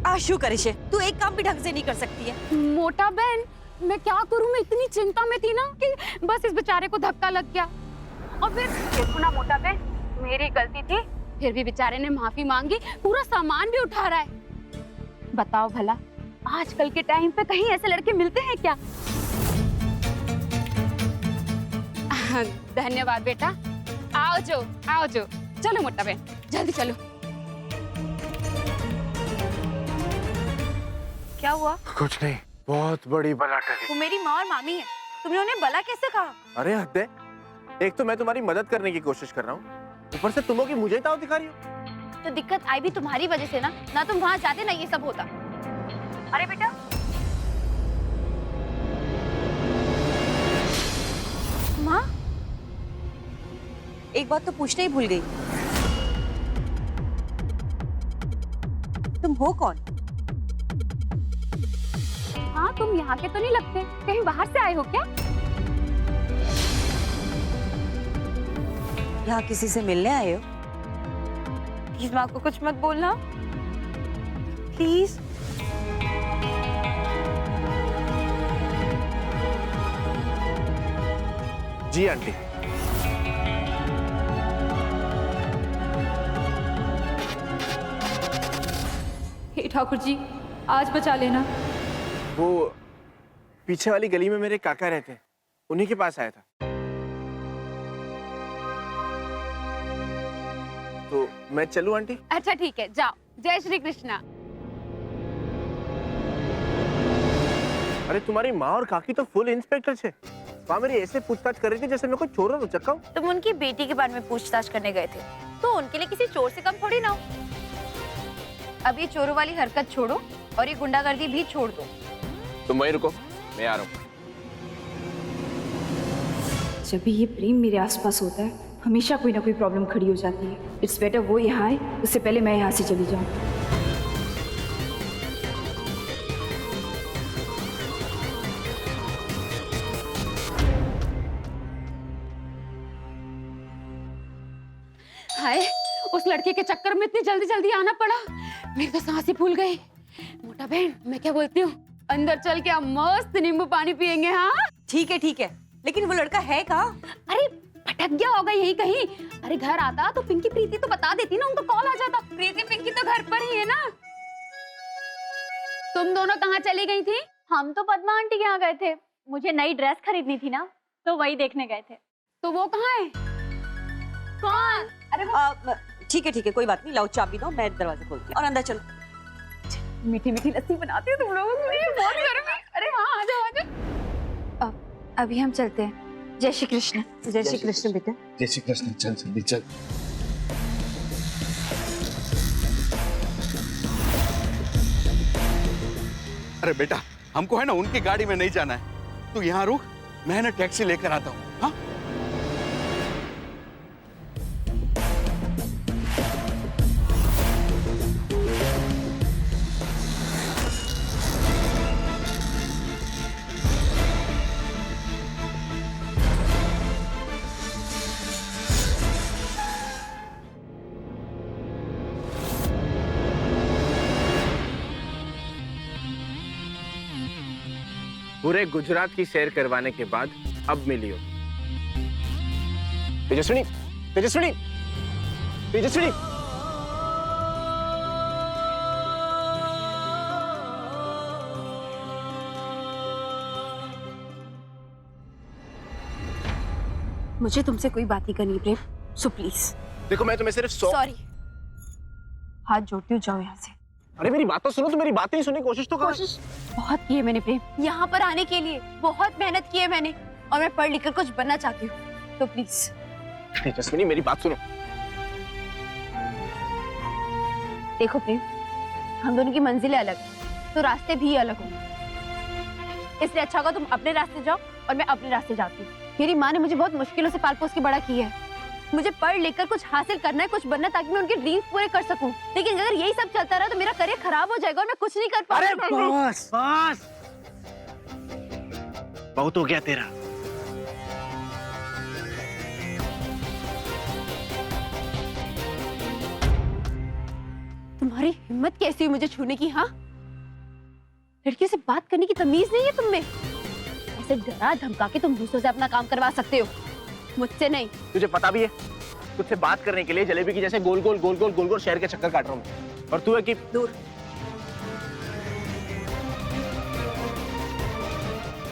आशु करिशे, तू एक काम भी ढंग से नहीं कर सकती है। मोटा बहन, मैं क्या करूं? मैं इतनी चिंता में थी ना कि बस इस बेचारे को धक्का लग गया। और फिर देखो ना मोटा बहन, मेरी गलती थी, फिर भी बेचारे ने माफी मांगी, पूरा सामान भी उठा रहा है। बताओ भला, आजकल के टाइम पे कहीं ऐसे लड़के मिलते हैं क्या? धन्यवाद बेटा। आओ जो। चलो मोटा बहन, जल्दी चलो। क्या हुआ? कुछ नहीं, बहुत बड़ी बला टली। वो मेरी माँ और मामी है, तुमने उन्हें भला कैसे कहा? अरे हद है, एक तो मैं तुम्हारी मदद करने की कोशिश कर रहा हूँ, ऊपर से तुम की मुझे ताव दिखा रही हो। तो दिक्कत आई भी तुम्हारी वजह से ना तुम वहां जाते ना ये सब होता। अरे बेटा, माँ, एक बात तो पूछना ही भूल गई, तुम हो कौन? हाँ तुम यहाँ के तो नहीं लगते, कहीं बाहर से आए हो क्या? यहाँ किसी से मिलने आए हो? प्लीज माँ को कुछ मत बोलना, प्लीज। जी आंटी। हे ठाकुर जी, आज बचा लेना। वो पीछे वाली गली में मेरे काका रहते हैं, उन्हीं के पास आया था। तो मैं चलूं आंटी? अच्छा ठीक है, जाओ। जय श्री कृष्णा। अरे तुम्हारी माँ और काकी तो फुल इंस्पेक्टर थे, वहाँ मेरी ऐसे पूछताछ कर रही थी जैसे मैं कोई चोर और उचक्का हूँ। तुम उनकी बेटी के बारे में पूछताछ करने गए थे, तो उनके लिए किसी चोर से कम थोड़ी ना हो। अब ये चोरों वाली हरकत छोड़ो और ये गुंडागर्दी भी छोड़ दो। तुम वहीं रुको, मैं आ रहा हूँ। जब भी ये प्रेम मेरे आसपास होता है, हमेशा कोई ना कोई प्रॉब्लम खड़ी हो जाती है। इट्स बेटर वो यहाँ आए, उससे पहले मैं यहाँ से चली जाऊँ। हाय, उस लड़के के चक्कर में इतनी जल्दी जल्दी आना पड़ा, मेरी तो सांस ही फूल गई। मोटा बहन, मैं क्या बोलती हूँ, अंदर चल के हम मस्त नींबू पानी पियेंगे। हाँ ठीक है, लेकिन वो लड़का है कहाँ? अरे भटक गया होगा यही कहीं। अरे घर आता तो पिंकी प्रीति तो बता देती ना, उनको कॉल आ जाता। प्रीति पिंकी तो घर पर ही है ना। तुम दोनों कहाँ चली गई थी? हम तो पद्मा आंटी के यहाँ गए थे, मुझे नई ड्रेस खरीदनी थी ना, तो वही देखने गए थे। तो वो कहाँ है? कौन? अरे ठीक है, कोई बात नहीं, लाओ चाबी दो, मैं दरवाजा खोलती हूँ और अंदर चलो। मीठी मीठी लस्सी बनाती हो तुम लोगों के लिए, बहुत गर्म है। अरे हाँ, आ जाओ। अभी हम चलते हैं। जय श्री कृष्ण। जय श्री कृष्ण बेटा। जय श्री कृष्ण। चल जल्दी चल। अरे बेटा, हमको है ना उनकी गाड़ी में नहीं जाना है, तू यहाँ रुक, मैं ना टैक्सी लेकर आता हूँ। हाँ पूरे गुजरात की सैर करवाने के बाद अब मिली हो। तेजस्विनी, तेजस्विनी, तेजस्विनी। मुझे तुमसे कोई बात नहीं करनी प्रेम, सो प्लीज। देखो मैं तुम्हें सिर्फ सॉरी। हाथ जोड़ती हूँ, जाओ यहाँ से। अरे मेरी बात तो सुनो, तो मेरी बातें ही सुनने की कोशिश तो करो। कोशिश बहुत की है मैंने प्रेम, यहाँ पर आने के लिए बहुत मेहनत की है मैंने, और मैं पढ़ लिख कर कुछ बनना चाहती हूँ, तो प्लीज। तेजस्विनी मेरी बात सुनो। देखो प्रेम, हम दोनों की मंजिलें अलग हैं, तो रास्ते भी अलग होंगे। इसलिए अच्छा होगा तुम अपने रास्ते जाओ और मैं अपने रास्ते जाती हूँ। मेरी माँ ने मुझे बहुत मुश्किलों से पाल पोस के बड़ा किया है। मुझे पढ़ लिख कर कुछ हासिल करना है, कुछ बनना, ताकि मैं उनके ड्रीम्स पूरे कर सकूं। लेकिन अगर यही सब चलता रहा तो मेरा करियर खराब हो जाएगा और मैं कुछ नहीं कर पाऊंगी। अरे बस बस, बहुत हो गया तेरा। तुम्हारी तुम्हारी हिम्मत कैसी हुई मुझे छूने की? हाँ, लड़कियों से बात करने की तमीज नहीं है तुम में। ऐसे डरा धमका के तुम दूसरों से अपना काम करवा सकते हो, मुझसे नहीं। तुझे पता भी है, तुझसे बात करने के लिए जलेबी की जैसे गोल गोल गोल गोल गोल गोल शहर के चक्कर काट रहा हूँ, और तू है कि दूर।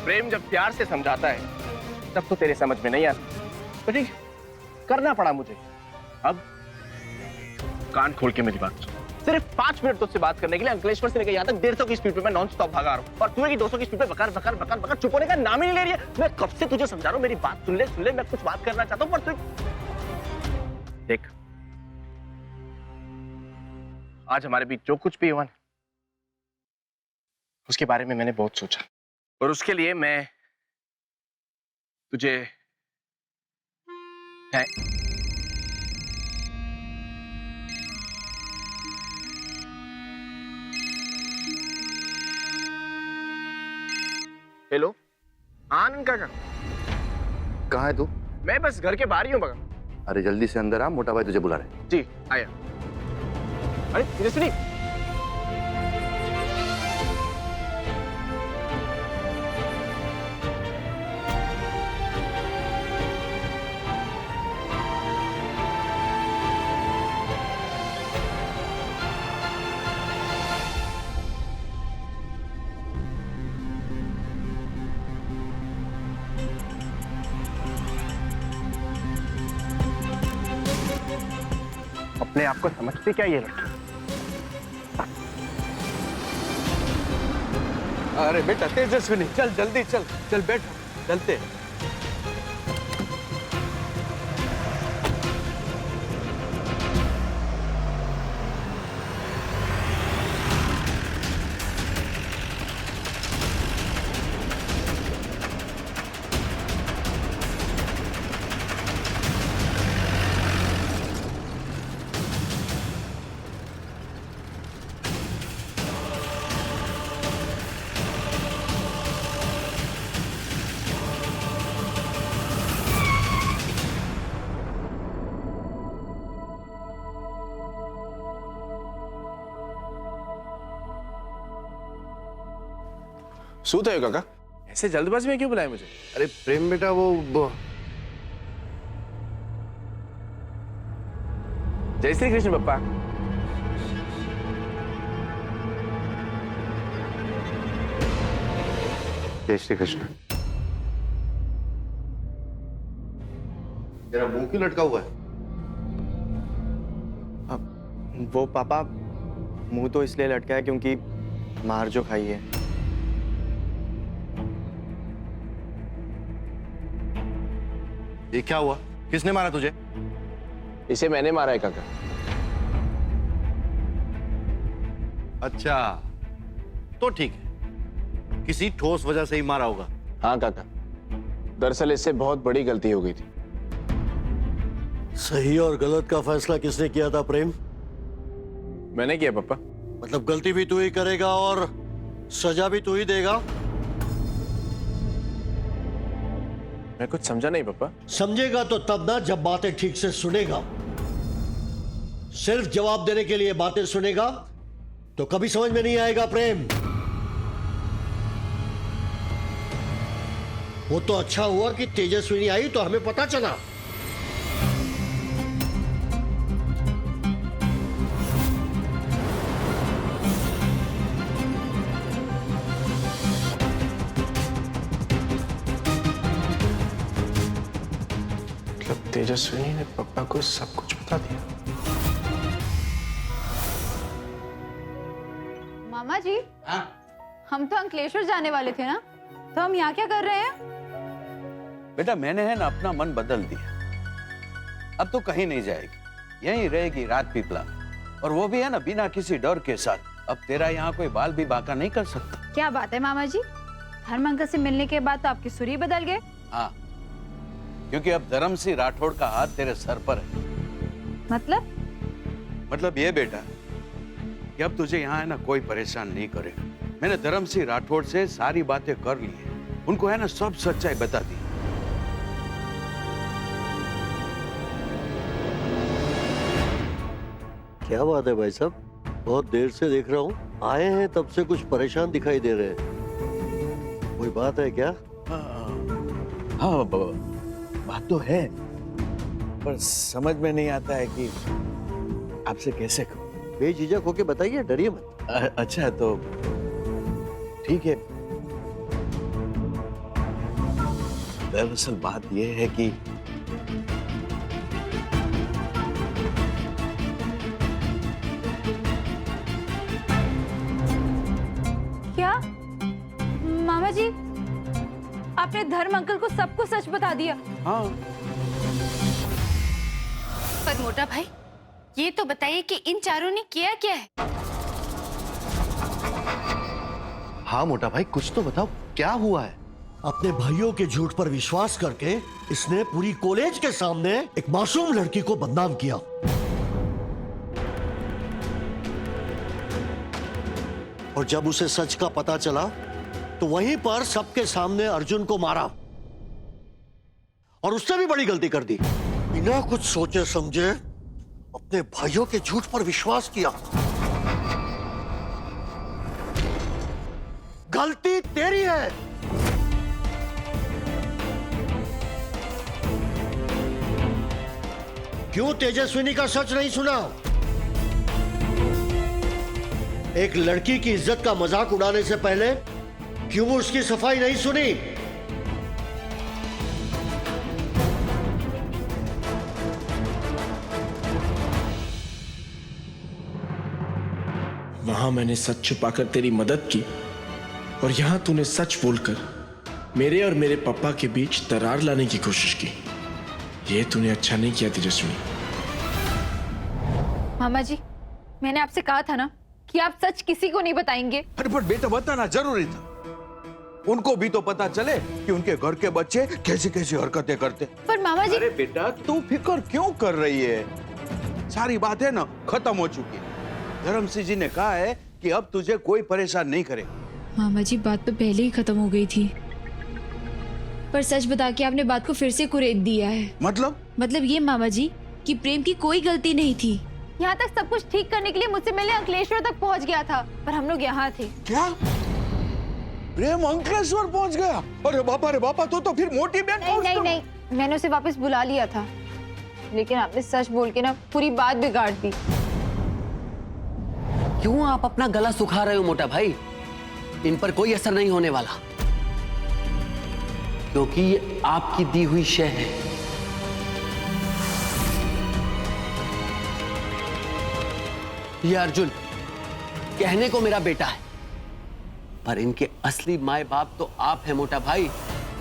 प्रेम जब प्यार से समझाता है तब तो तेरे समझ में नहीं आता, तो ठीक करना पड़ा मुझे। अब कान खोल के मेरी बात सुन। सिर्फ 5 मिनट तुझसे बात करने के लिए अंकलेश्वर से लेकर यहाँ तक 150 की स्पीड पे मैं नॉन स्टॉप भागा रहा हूँ, और तू है कि 200 की स्पीड पे बकर बकर बकर बकर चुप होने का नाम ही नहीं ले रही है। मैं कब से तुझे समझा रहा हूँ, मेरी बात सुन ले, मैं कुछ बात करना चाहता हूँ, पर तू देख, आज हमारे बीच जो कुछ भी हुआ ना, उसके बारे में मैंने बहुत सोचा, और उसके लिए मैं तुझे हेलो आनंद काका, कहाँ है तू? मैं बस घर के बाहर ही हूँ बगा। अरे जल्दी से अंदर आ, मोटा भाई तुझे बुला रहे। जी आया। अरे तेजस्विनी, अपने आप को समझते क्या ये लड़की? अरे बेटा तेजस्विनी, चल जल्दी चल, चल बैठ, चलते। શું થયું કાકા? ऐसे जल्दबाजी में क्यों बुलाया मुझे? अरे प्रेम बेटा, वो जय श्री कृष्ण पप्पा। जय श्री कृष्ण। तेरा मुंह क्यों लटका हुआ है? वो पापा, मुंह तो इसलिए लटका है क्योंकि मार जो खाई है। ये क्या हुआ? किसने मारा तुझे? इसे मैंने मारा है काका। अच्छा, तो ठीक है, किसी ठोस वजह से ही मारा होगा। हाँ काका, दरअसल इससे बहुत बड़ी गलती हो गई थी। सही और गलत का फैसला किसने किया था प्रेम? मैंने किया पापा। मतलब गलती भी तू ही करेगा और सजा भी तू ही देगा? मैं कुछ समझा नहीं पापा। समझेगा तो तब ना जब बातें ठीक से सुनेगा। सिर्फ जवाब देने के लिए बातें सुनेगा तो कभी समझ में नहीं आएगा प्रेम। वो तो अच्छा हुआ कि तेजस्विनी आई तो हमें पता चला। तेजस्विनी ने पापा को सब कुछ बता दिया। मामा जी, हम तो अंकलेश्वर जाने वाले थे ना, तो हम यहाँ क्या कर रहे हैं? बेटा मैंने है ना अपना मन बदल दिया, अब तो कहीं नहीं जाएगी, यहीं रहेगी रात पीपला में, और वो भी है ना बिना किसी डर के साथ। अब तेरा यहाँ कोई बाल भी बांका नहीं कर सकता। क्या बात है मामा जी, धर्म अंकल से मिलने के बाद तो आपकी सुर ही बदल गए। हाँ, क्योंकि अब धर्म सिंह राठौड़ का हाथ तेरे सर पर है। मतलब ये बेटा कि अब तुझे यहाँ है ना कोई परेशान नहीं करेगा। मैंने धर्म सिंह राठौड़ से सारी बातें कर ली है, उनको है ना सब सच्चाई बता दी। क्या बात है भाई साहब, बहुत देर से देख रहा हूँ, आए हैं तब से कुछ परेशान दिखाई दे रहे हैं। कोई बात है क्या? हाँ बात तो है, पर समझ में नहीं आता है कि आपसे कैसे कहूं। बेझिझक होके बताइए, डरिए मत। अच्छा तो ठीक है। दरअसल बात यह है कि क्या मामा जी, आपने धर्म अंकल को सब कुछ सच बता दिया? हाँ, पर मोटा भाई, ये तो बताइए कि इन चारों ने किया क्या है? हाँ मोटा भाई, कुछ तो बताओ, क्या हुआ है? अपने भाइयों के झूठ पर विश्वास करके इसने पूरी कॉलेज के सामने एक मासूम लड़की को बदनाम किया। और जब उसे सच का पता चला तो वहीं पर सबके सामने अर्जुन को मारा और उससे भी बड़ी गलती कर दी। बिना कुछ सोचे समझे अपने भाइयों के झूठ पर विश्वास किया। गलती तेरी है। क्यों तेजस्विनी का सच नहीं सुना? एक लड़की की इज्जत का मजाक उड़ाने से पहले क्यों उसकी सफाई नहीं सुनी? वहां मैंने सच छुपाकर तेरी मदद की और यहां तूने सच बोलकर मेरे और मेरे पापा के बीच दरार लाने की कोशिश की। ये तूने अच्छा नहीं किया तेजस्विनी। मामा जी, मैंने आपसे कहा था ना कि आप सच किसी को नहीं बताएंगे। अरे पर बेटा बताना जरूरी था, उनको भी तो पता चले कि उनके घर के बच्चे कैसी कैसी हरकतें करते। पर मामा जी, अरे बेटा तू फिक्र क्यों कर रही है? सारी बातें ना खत्म हो चुकी है। धर्म सिंह जी ने कहा है कि अब तुझे कोई परेशान नहीं करे। मामा जी, बात तो पहले ही खत्म हो गई थी, पर सच बता के आपने बात को फिर से कुरेद दिया है। मतलब ये मामा जी कि प्रेम की कोई गलती नहीं थी। यहाँ तक सब कुछ ठीक करने के लिए मुझसे मिलने अंकलेश्वर तक पहुँच गया था, पर हम लोग यहाँ थे। क्या प्रेम अंकलेश्वर पहुंच गया? अरे बापा, तो फिर मोटी बहन नहीं, मैंने उसे वापस बुला लिया था, लेकिन आपने सच बोल के ना पूरी बात बिगाड़ दी। क्यों आप अपना गला सुखा रहे हो मोटा भाई? इन पर कोई असर नहीं होने वाला, क्योंकि ये आपकी दी हुई शय है। ये अर्जुन कहने को मेरा बेटा है, पर इनके असली माए बाप तो आप हैं मोटा भाई,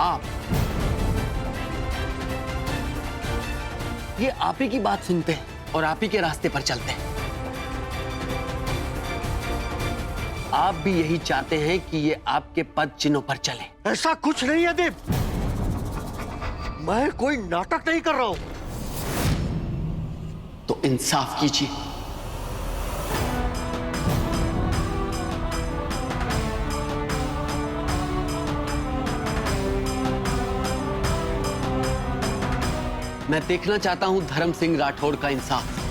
आप। ये आप ही की बात सुनते हैं और आप ही के रास्ते पर चलते हैं। आप भी यही चाहते हैं कि ये आपके पद चिन्हों पर चले। ऐसा कुछ नहीं है दीप, मैं कोई नाटक नहीं कर रहा हूं। तो इंसाफ कीजिए। मैं देखना चाहता हूं धर्म सिंह राठौड़ का इंसाफ।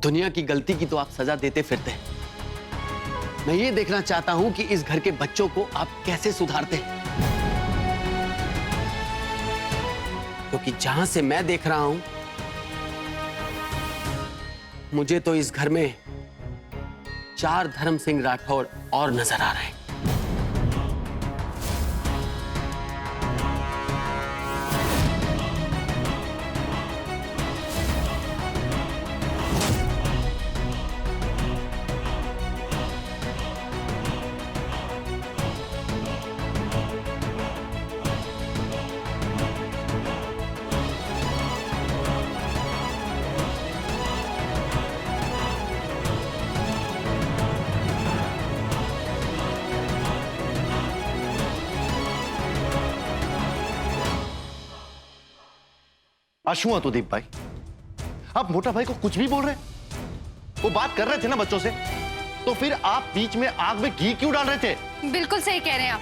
दुनिया की गलती की तो आप सजा देते फिरते हैं, मैं ये देखना चाहता हूं कि इस घर के बच्चों को आप कैसे सुधारते हैं। क्योंकि जहां से मैं देख रहा हूं, मुझे तो इस घर में 4 धर्म सिंह राठौड़ और नजर आ रहे हैं। अशुआ तो दीप भाई, आप मोटा भाई को कुछ भी बोल रहे हैं? वो बात कर रहे थे ना बच्चों से, तो फिर आप बीच में आग में घी क्यों डाल रहे थे? बिल्कुल सही कह रहे हैं आप।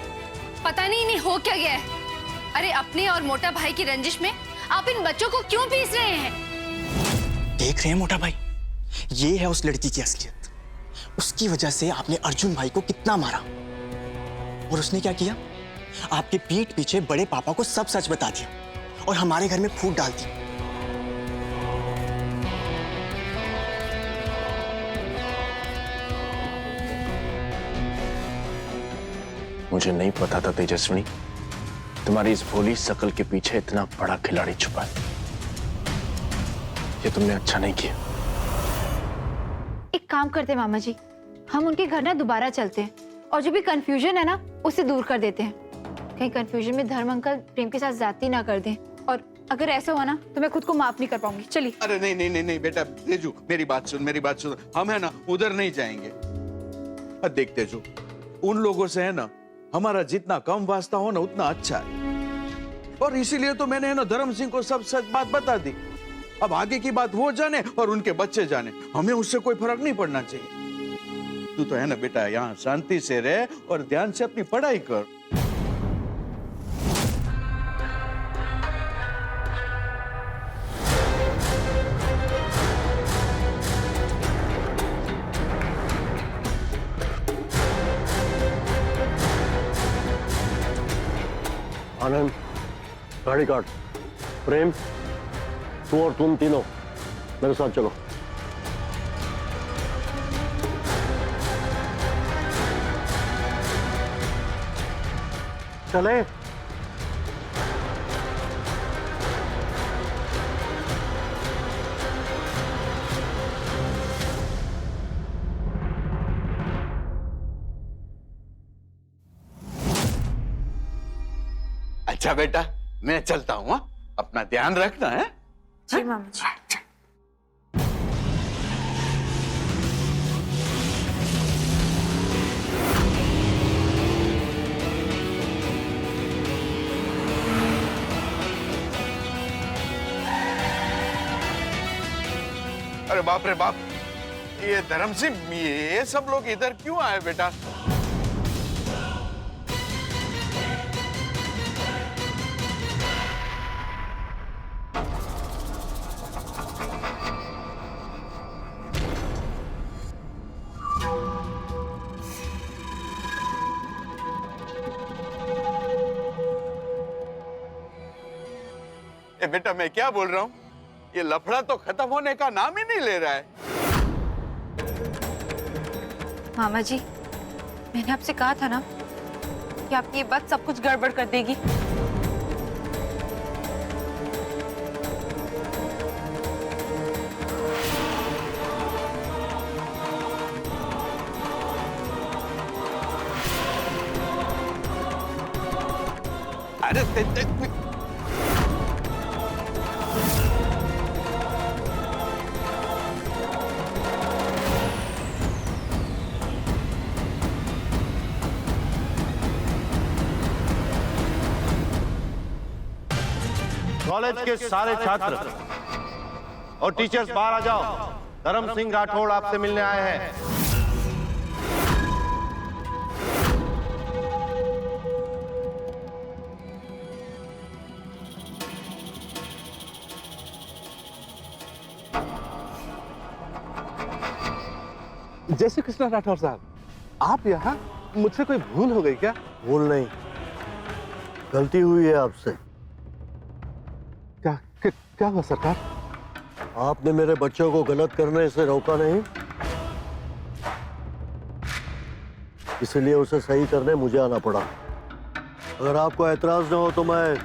पता नहीं इन्हें हो क्या गया है। अरे अपने और मोटा भाई की रंजिश में आप इन बच्चों को क्यों पीस रहे हैं? देख रहे हैं मोटा भाई, ये है उस लड़की की असलियत। उसकी वजह से आपने अर्जुन भाई को कितना मारा, और उसने क्या किया? आपके पीठ पीछे बड़े पापा को सब सच बता दिया और हमारे घर में फूट डाल दी। मुझे नहीं पता था तेजस्विनी, तुम्हारी इस भोली शकल के पीछे इतना बड़ा खिलाड़ी छुपा है। ये तुमने अच्छा नहीं किया। एक काम करते हैं मामा जी, हम उनके घर ना दोबारा चलते हैं और जो भी कंफ्यूजन है ना उसे दूर कर देते हैं। कहीं कंफ्यूजन में धर्म अंकल प्रेम के साथ ज्यादती ना कर दें, और अगर ऐसा हुआ ना तो मैं खुद को माफ नहीं कर पाऊंगी। चलिए। अरे नहीं नहीं नहीं नहीं बेटा, तेजू मेरी बात सुन। हम है ना उधर नहीं जाएंगे। देख तेजू, उन लोगों से है ना हमारा जितना कम वास्ता हो ना उतना अच्छा है, और इसीलिए तो मैंने है ना धर्म सिंह को सब सच बात बता दी। अब आगे की बात वो जाने और उनके बच्चे जाने, हमें उससे कोई फर्क नहीं पड़ना चाहिए। तू तो है ना बेटा यहाँ शांति से रह और ध्यान से अपनी पढ़ाई कर। आनंद, गाड़ी काट। प्रेम, तू और तुम तीनों मेरे साथ चलो। चले। अच्छा बेटा, मैं चलता हूँ। अपना ध्यान रखना है। जी मामा जी। अरे बाप रे बाप, ये धर्म सिंह, ये सब लोग इधर क्यों आए बेटा? बेटा मैं क्या बोल रहा हूँ, ये लफड़ा तो खत्म होने का नाम ही नहीं ले रहा है। मामा जी, मैंने आपसे कहा था ना कि आपकी ये बात सब कुछ गड़बड़ कर देगी। अरे कॉलेज के सारे छात्र और टीचर्स बाहर आ जाओ। धर्म सिंह राठौड़ आपसे मिलने आए हैं। जय श्री कृष्ण राठौर साहब, आप यहाँ? मुझसे कोई भूल हो गई क्या? भूल नहीं, गलती हुई है आपसे। क्या हुआ सरकार? आपने मेरे बच्चों को गलत करने से रोका नहीं, इसलिए उसे सही करने मुझे आना पड़ा। अगर आपको एतराज न हो तो मैं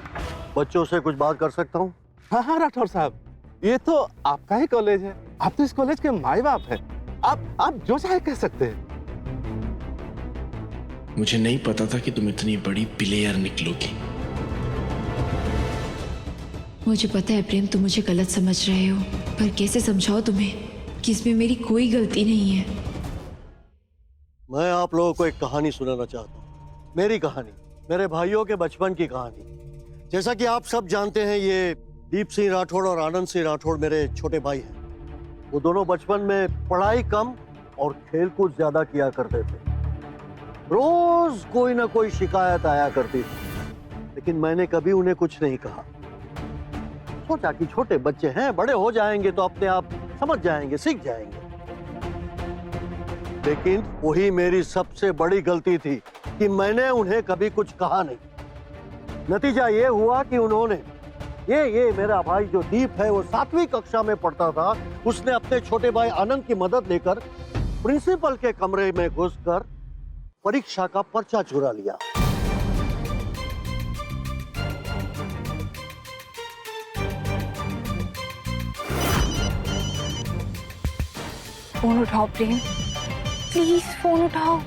बच्चों से कुछ बात कर सकता हूँ। हाँ राठौर साहब, ये तो आपका ही कॉलेज है, आप तो इस कॉलेज के माई बाप हैं। आप जो चाहे कह सकते हैं। मुझे नहीं पता था कि तुम इतनी बड़ी प्लेयर निकलोगी। मुझे पता है प्रेम, तुम मुझे गलत समझ रहे हो, पर कैसे समझाओ तुम्हें कि इसमें मेरी कोई गलती नहीं है। मैं आप लोगों को एक कहानी सुनाना चाहता हूँ। मेरी कहानी, मेरे भाइयों के बचपन की कहानी। जैसा कि आप सब जानते हैं, ये दीप सिंह राठौड़ और आनंद सिंह राठौड़ मेरे छोटे भाई हैं। वो दोनों बचपन में पढ़ाई कम और खेलकूद ज्यादा किया करते थे। रोज कोई ना कोई शिकायत आया करती थी, लेकिन मैंने कभी उन्हें कुछ नहीं कहा। सोचा कि छोटे बच्चे हैं, बड़े हो जाएंगे तो अपने आप समझ जाएंगे, सीख जाएंगे। लेकिन वही मेरी सबसे बड़ी गलती थी कि मैंने उन्हें कभी कुछ कहा नहीं। नतीजा ये हुआ कि उन्होंने ये मेरा भाई जो दीप है वो 7वीं कक्षा में पढ़ता था, उसने अपने छोटे भाई आनंद की मदद लेकर प्रिंसिपल के कमरे में घुसकर परीक्षा का पर्चा चुरा लिया। फोन उठाओ प्रेम, प्लीज फोन उठाओ।